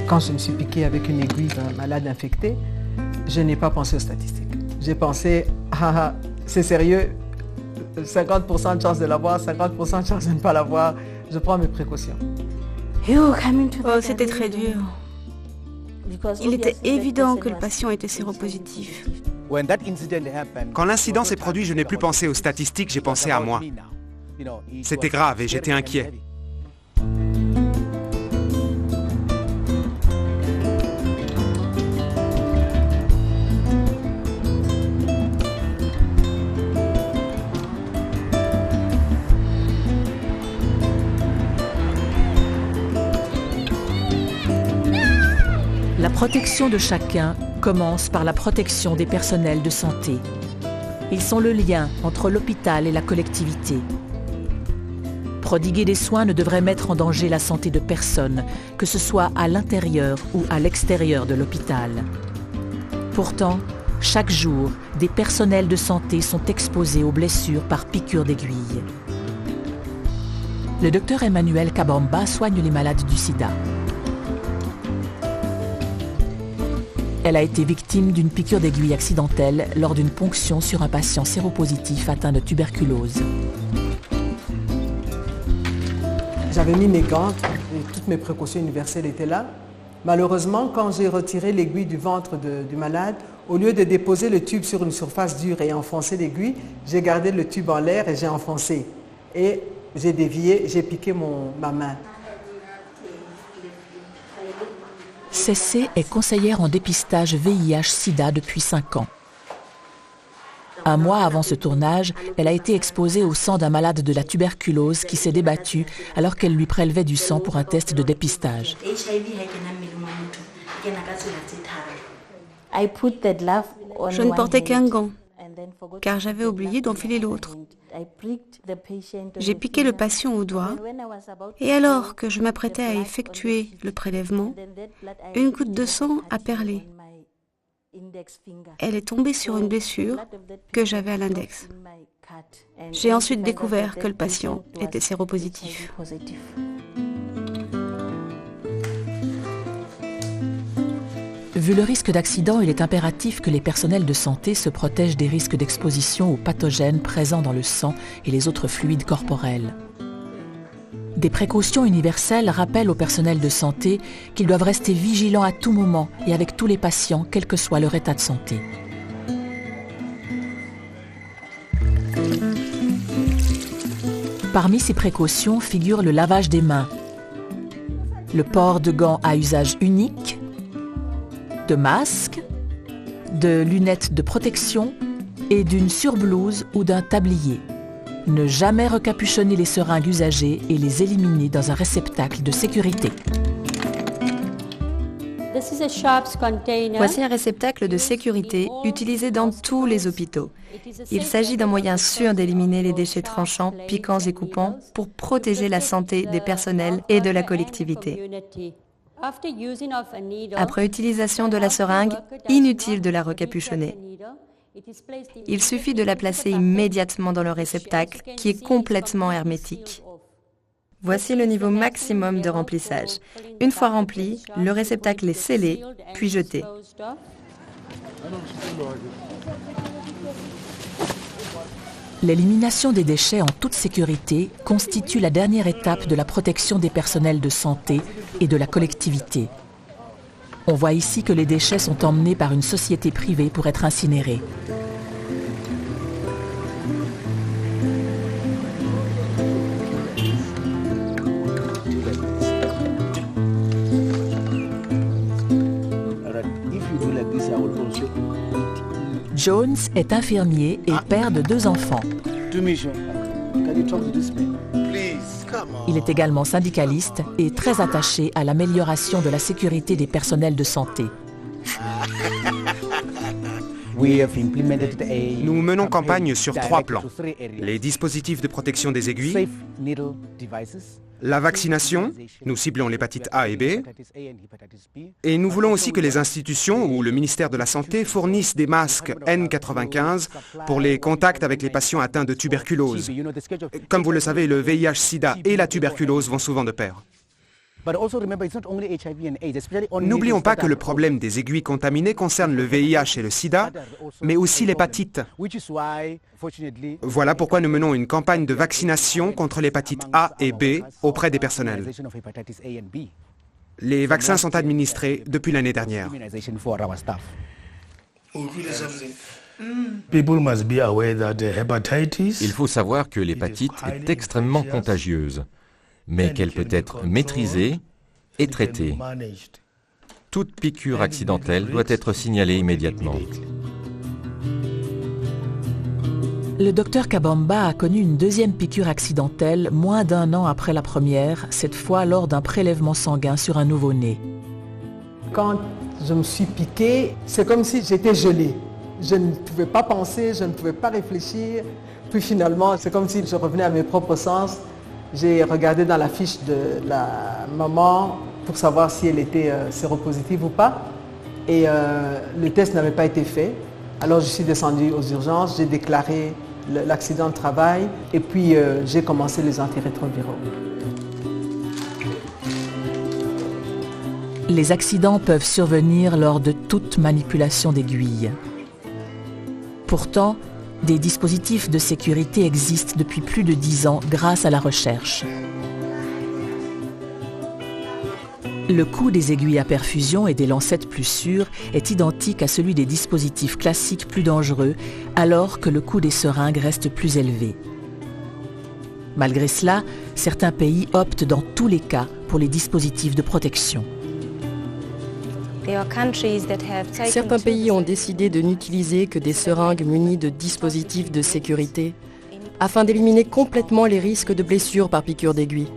Quand je me suis piquée avec une aiguille d'un malade infecté, je n'ai pas pensé aux statistiques. J'ai pensé, ah, c'est sérieux, 50% de chance de l'avoir, 50% de chance de ne pas l'avoir, je prends mes précautions. Oh, c'était très dur. Il était évident que le patient était séropositif. Quand l'incident s'est produit, je n'ai plus pensé aux statistiques, j'ai pensé à moi. C'était grave et j'étais inquiet. La protection de chacun commence par la protection des personnels de santé. Ils sont le lien entre l'hôpital et la collectivité. Prodiguer des soins ne devrait mettre en danger la santé de personne, que ce soit à l'intérieur ou à l'extérieur de l'hôpital. Pourtant, chaque jour, des personnels de santé sont exposés aux blessures par piqûre d'aiguille. Le docteur Emmanuel Kabamba soigne les malades du sida. Elle a été victime d'une piqûre d'aiguille accidentelle lors d'une ponction sur un patient séropositif atteint de tuberculose. J'avais mis mes gants et toutes mes précautions universelles étaient là. Malheureusement, quand j'ai retiré l'aiguille du ventre du malade, au lieu de déposer le tube sur une surface dure et enfoncer l'aiguille, j'ai gardé le tube en l'air et j'ai enfoncé. Et j'ai dévié, j'ai piqué ma main. Cessé est conseillère en dépistage VIH-Sida depuis 5 ans. Un mois avant ce tournage, elle a été exposée au sang d'un malade de la tuberculose qui s'est débattu alors qu'elle lui prélevait du sang pour un test de dépistage. Je ne portais qu'un gant, car j'avais oublié d'enfiler l'autre. J'ai piqué le patient au doigt, et alors que je m'apprêtais à effectuer le prélèvement, une goutte de sang a perlé. Elle est tombée sur une blessure que j'avais à l'index. J'ai ensuite découvert que le patient était séropositif. Vu le risque d'accident, il est impératif que les personnels de santé se protègent des risques d'exposition aux pathogènes présents dans le sang et les autres fluides corporels. Des précautions universelles rappellent aux personnels de santé qu'ils doivent rester vigilants à tout moment et avec tous les patients, quel que soit leur état de santé. Parmi ces précautions figure le lavage des mains, le port de gants à usage unique, de masques, de lunettes de protection et d'une surblouse ou d'un tablier. Ne jamais recapuchonner les seringues usagées et les éliminer dans un réceptacle de sécurité. Voici un réceptacle de sécurité utilisé dans tous les hôpitaux. Il s'agit d'un moyen sûr d'éliminer les déchets tranchants, piquants et coupants pour protéger la santé des personnels et de la collectivité. Après utilisation de la seringue, inutile de la recapuchonner. Il suffit de la placer immédiatement dans le réceptacle qui est complètement hermétique. Voici le niveau maximum de remplissage. Une fois rempli, le réceptacle est scellé, puis jeté. L'élimination des déchets en toute sécurité constitue la dernière étape de la protection des personnels de santé et de la collectivité. On voit ici que les déchets sont emmenés par une société privée pour être incinérés. Jones est infirmier et père de 2 enfants. Il est également syndicaliste et très attaché à l'amélioration de la sécurité des personnels de santé. Nous menons campagne sur 3 plans. Les dispositifs de protection des aiguilles, la vaccination, nous ciblons l'hépatite A et B, et nous voulons aussi que les institutions ou le ministère de la Santé fournissent des masques N95 pour les contacts avec les patients atteints de tuberculose. Comme vous le savez, le VIH-Sida et la tuberculose vont souvent de pair. N'oublions pas que le problème des aiguilles contaminées concerne le VIH et le sida, mais aussi l'hépatite. Voilà pourquoi nous menons une campagne de vaccination contre l'hépatite A et B auprès des personnels. Les vaccins sont administrés depuis l'année dernière. Il faut savoir que l'hépatite est extrêmement contagieuse, mais qu'elle peut être maîtrisée et traitée. Toute piqûre accidentelle doit être signalée immédiatement. Le docteur Kabamba a connu une deuxième piqûre accidentelle moins d'1 an après la première, cette fois lors d'un prélèvement sanguin sur un nouveau-né. Quand je me suis piquée, c'est comme si j'étais gelée. Je ne pouvais pas penser, je ne pouvais pas réfléchir. Puis finalement, c'est comme si je revenais à mes propres sens. J'ai regardé dans la fiche de la maman pour savoir si elle était séropositive ou pas. Et le test n'avait pas été fait. Alors je suis descendue aux urgences, j'ai déclaré l'accident de travail et puis j'ai commencé les antirétroviraux. Les accidents peuvent survenir lors de toute manipulation d'aiguille. Pourtant, des dispositifs de sécurité existent depuis plus de 10 ans grâce à la recherche. Le coût des aiguilles à perfusion et des lancettes plus sûres est identique à celui des dispositifs classiques plus dangereux, alors que le coût des seringues reste plus élevé. Malgré cela, certains pays optent dans tous les cas pour les dispositifs de protection. Certains pays ont décidé de n'utiliser que des seringues munies de dispositifs de sécurité afin d'éliminer complètement les risques de blessures par piqûre d'aiguille.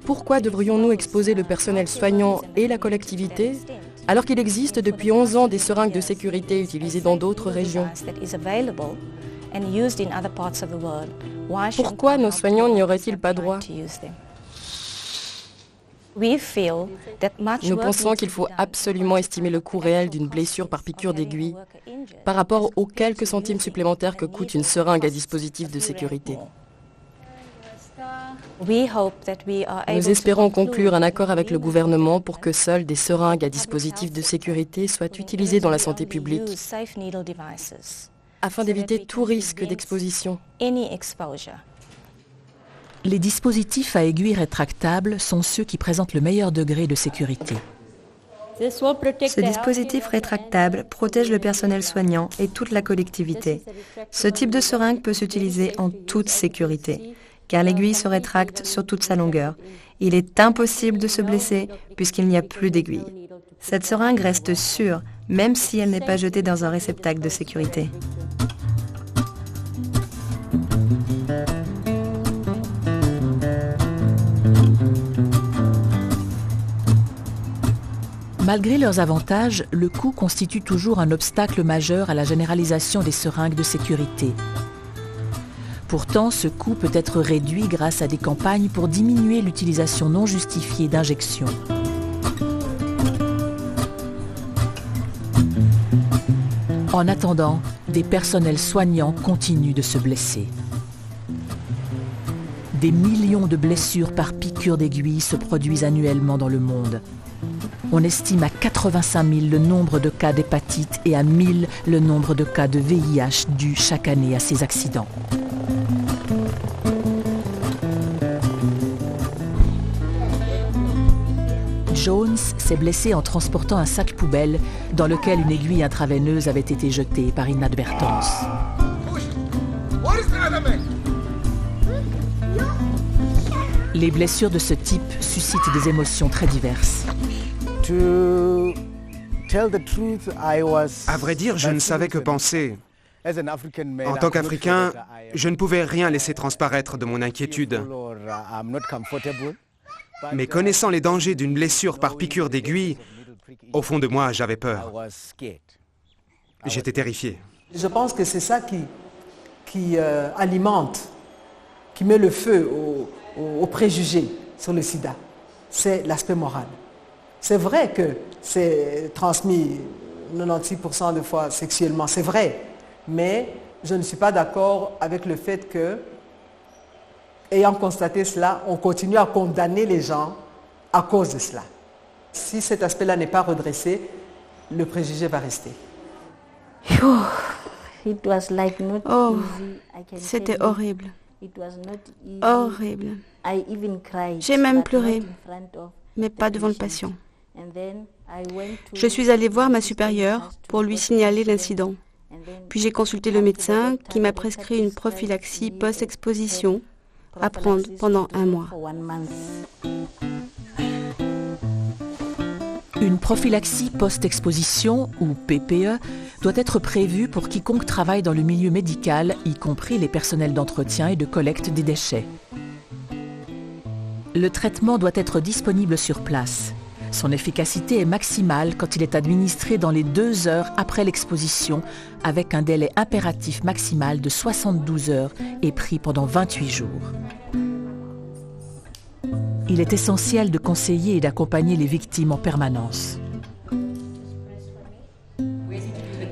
Pourquoi devrions-nous exposer le personnel soignant et la collectivité alors qu'il existe depuis 11 ans des seringues de sécurité utilisées dans d'autres régions? Pourquoi nos soignants n'y auraient-ils pas droit? Nous pensons qu'il faut absolument estimer le coût réel d'une blessure par piqûre d'aiguille par rapport aux quelques centimes supplémentaires que coûte une seringue à dispositif de sécurité. Nous espérons conclure un accord avec le gouvernement pour que seules des seringues à dispositif de sécurité soient utilisées dans la santé publique afin d'éviter tout risque d'exposition. Les dispositifs à aiguille rétractables sont ceux qui présentent le meilleur degré de sécurité. Ce dispositif rétractable protège le personnel soignant et toute la collectivité. Ce type de seringue peut s'utiliser en toute sécurité, car l'aiguille se rétracte sur toute sa longueur. Il est impossible de se blesser puisqu'il n'y a plus d'aiguille. Cette seringue reste sûre, même si elle n'est pas jetée dans un réceptacle de sécurité. Malgré leurs avantages, le coût constitue toujours un obstacle majeur à la généralisation des seringues de sécurité. Pourtant, ce coût peut être réduit grâce à des campagnes pour diminuer l'utilisation non justifiée d'injections. En attendant, des personnels soignants continuent de se blesser. Des millions de blessures par piqûre d'aiguille se produisent annuellement dans le monde. On estime à 85 000 le nombre de cas d'hépatite et à 1000 le nombre de cas de VIH dus chaque année à ces accidents. Jones s'est blessé en transportant un sac poubelle dans lequel une aiguille intraveineuse avait été jetée par inadvertance. Les blessures de ce type suscitent des émotions très diverses. À vrai dire, je ne savais que penser. En tant qu'Africain, je ne pouvais rien laisser transparaître de mon inquiétude. Mais connaissant les dangers d'une blessure par piqûre d'aiguille, au fond de moi, j'avais peur. J'étais terrifié. Je pense que c'est ça qui alimente, qui met le feu aux préjugés sur le sida. C'est l'aspect moral. C'est vrai que c'est transmis 96% de fois sexuellement, c'est vrai. Mais je ne suis pas d'accord avec le fait que, ayant constaté cela, on continue à condamner les gens à cause de cela. Si cet aspect-là n'est pas redressé, le préjugé va rester. Oh, c'était horrible. Horrible. J'ai même pleuré, mais pas devant le patient. Je suis allée voir ma supérieure pour lui signaler l'incident. Puis j'ai consulté le médecin qui m'a prescrit une prophylaxie post-exposition à prendre pendant 1 mois. Une prophylaxie post-exposition, ou PPE, doit être prévue pour quiconque travaille dans le milieu médical, y compris les personnels d'entretien et de collecte des déchets. Le traitement doit être disponible sur place. Son efficacité est maximale quand il est administré dans les 2 heures après l'exposition, avec un délai impératif maximal de 72 heures et pris pendant 28 jours. Il est essentiel de conseiller et d'accompagner les victimes en permanence.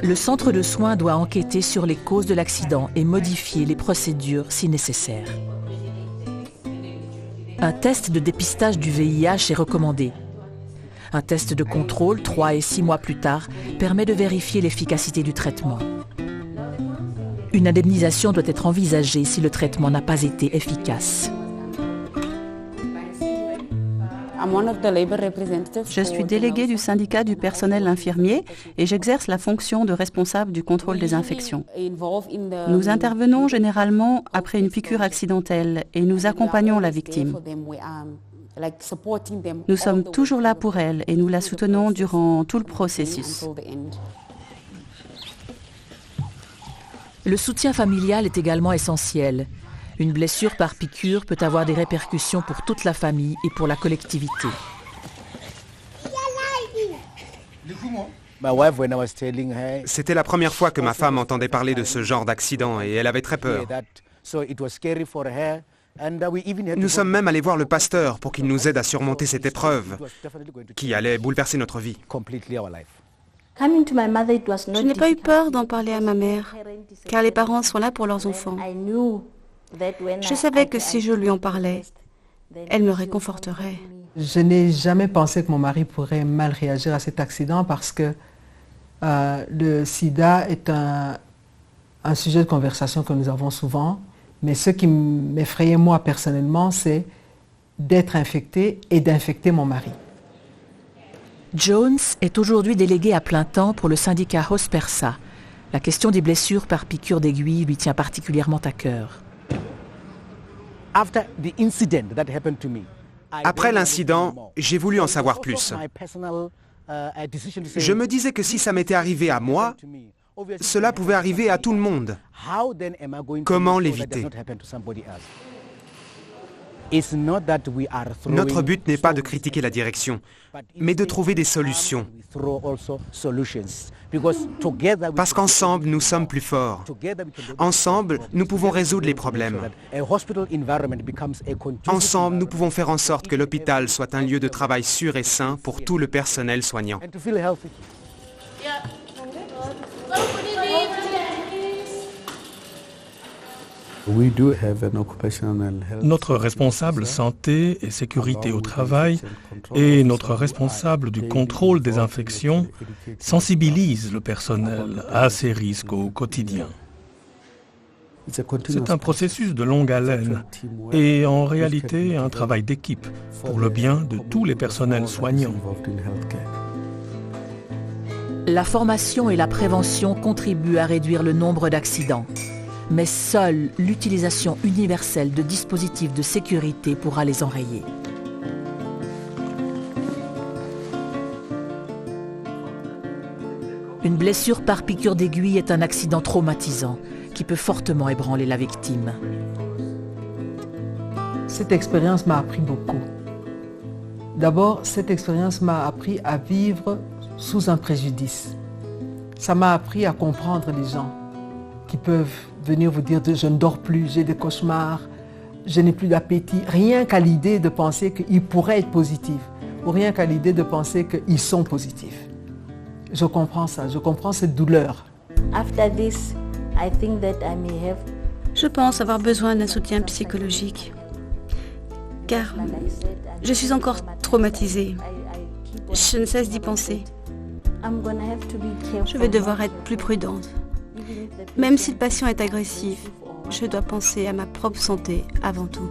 Le centre de soins doit enquêter sur les causes de l'accident et modifier les procédures si nécessaire. Un test de dépistage du VIH est recommandé. Un test de contrôle, 3 et 6 mois plus tard, permet de vérifier l'efficacité du traitement. Une indemnisation doit être envisagée si le traitement n'a pas été efficace. Je suis déléguée du syndicat du personnel infirmier et j'exerce la fonction de responsable du contrôle des infections. Nous intervenons généralement après une piqûre accidentelle et nous accompagnons la victime. Nous sommes toujours là pour elle et nous la soutenons durant tout le processus. Le soutien familial est également essentiel. Une blessure par piqûre peut avoir des répercussions pour toute la famille et pour la collectivité. C'était la première fois que ma femme entendait parler de ce genre d'accident et elle avait très peur. Nous sommes même allés voir le pasteur pour qu'il nous aide à surmonter cette épreuve qui allait bouleverser notre vie. Je n'ai pas eu peur d'en parler à ma mère, car les parents sont là pour leurs enfants. Je savais que si je lui en parlais, elle me réconforterait. Je n'ai jamais pensé que mon mari pourrait mal réagir à cet accident parce que le sida est un sujet de conversation que nous avons souvent. Mais ce qui m'effrayait moi personnellement, c'est d'être infectée et d'infecter mon mari. Jones est aujourd'hui délégué à plein temps pour le syndicat Hospersa. La question des blessures par piqûre d'aiguille lui tient particulièrement à cœur. Après l'incident, j'ai voulu en savoir plus. Je me disais que si ça m'était arrivé à moi, cela pouvait arriver à tout le monde. Comment l'éviter ? Notre but n'est pas de critiquer la direction, mais de trouver des solutions. Parce qu'ensemble, nous sommes plus forts. Ensemble, nous pouvons résoudre les problèmes. Ensemble, nous pouvons faire en sorte que l'hôpital soit un lieu de travail sûr et sain pour tout le personnel soignant. Notre responsable santé et sécurité au travail et notre responsable du contrôle des infections sensibilisent le personnel à ces risques au quotidien. C'est un processus de longue haleine et en réalité un travail d'équipe pour le bien de tous les personnels soignants. La formation et la prévention contribuent à réduire le nombre d'accidents. Mais seule l'utilisation universelle de dispositifs de sécurité pourra les enrayer. Une blessure par piqûre d'aiguille est un accident traumatisant qui peut fortement ébranler la victime. Cette expérience m'a appris beaucoup. D'abord, cette expérience m'a appris à vivre sous un préjudice. Ça m'a appris à comprendre les gens qui peuvent venir vous dire « je ne dors plus, j'ai des cauchemars, je n'ai plus d'appétit », rien qu'à l'idée de penser qu'ils pourraient être positifs, ou rien qu'à l'idée de penser qu'ils sont positifs. Je comprends ça, je comprends cette douleur. Je pense avoir besoin d'un soutien psychologique, car je suis encore traumatisée. Je ne cesse d'y penser. Je vais devoir être plus prudente. Même si le patient est agressif, je dois penser à ma propre santé avant tout.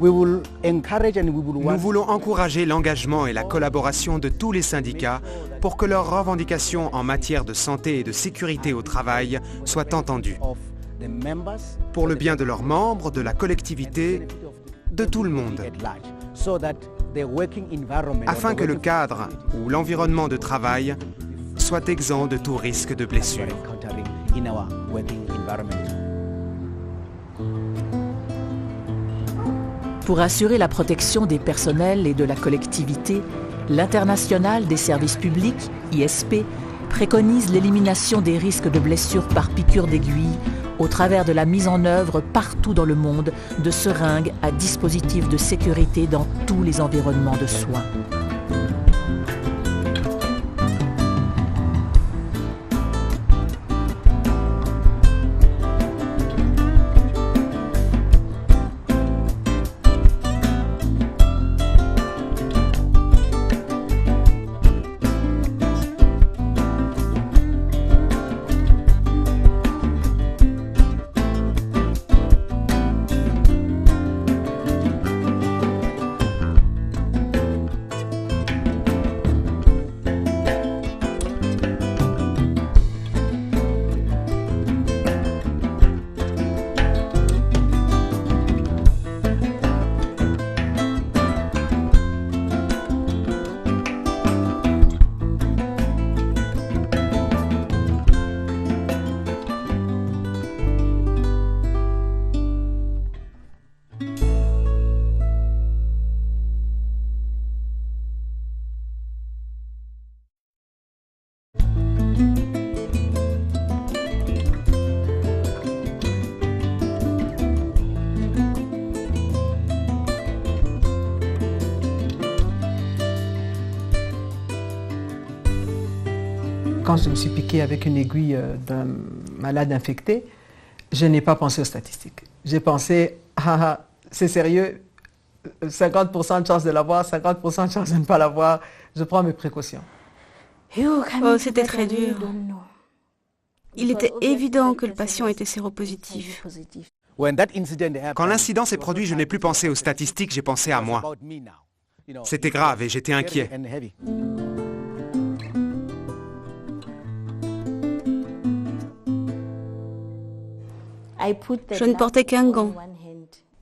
Nous voulons encourager l'engagement et la collaboration de tous les syndicats pour que leurs revendications en matière de santé et de sécurité au travail soient entendues, pour le bien de leurs membres, de la collectivité, de tout le monde, afin que le cadre ou l'environnement de travail soit exempt de tout risque de blessure. Pour assurer la protection des personnels et de la collectivité, l'Internationale des services publics, ISP, préconise l'élimination des risques de blessures par piqûre d'aiguille au travers de la mise en œuvre partout dans le monde de seringues à dispositifs de sécurité dans tous les environnements de soins. Quand je me suis piquée avec une aiguille d'un malade infecté, je n'ai pas pensé aux statistiques. J'ai pensé, c'est sérieux, 50% de chance de l'avoir, 50% de chance de ne pas l'avoir, je prends mes précautions. Oh, c'était très dur. Il était évident que le patient était séropositif. Quand l'incident s'est produit, je n'ai plus pensé aux statistiques, j'ai pensé à moi. C'était grave et j'étais inquiet. Je ne portais qu'un gant,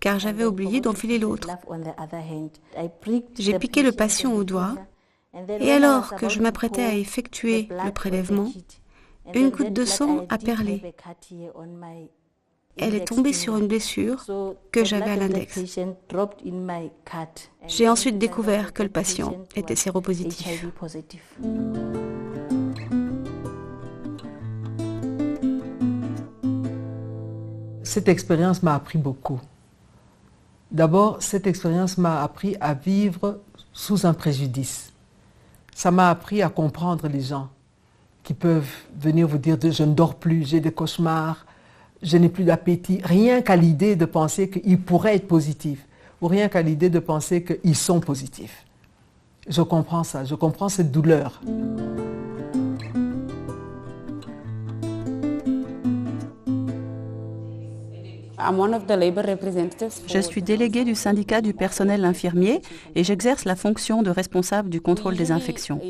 car j'avais oublié d'enfiler l'autre. J'ai piqué le patient au doigt, et alors que je m'apprêtais à effectuer le prélèvement, une goutte de sang a perlé. Elle est tombée sur une blessure que j'avais à l'index. J'ai ensuite découvert que le patient était séropositif. Cette expérience m'a appris beaucoup. D'abord, cette expérience m'a appris à vivre sous un préjudice. Ça m'a appris à comprendre les gens qui peuvent venir vous dire « je ne dors plus, j'ai des cauchemars, je n'ai plus d'appétit », rien qu'à l'idée de penser qu'ils pourraient être positifs ou rien qu'à l'idée de penser qu'ils sont positifs. Je comprends ça, je comprends cette douleur. Je suis déléguée du syndicat du personnel infirmier et j'exerce la fonction de responsable du contrôle des infections.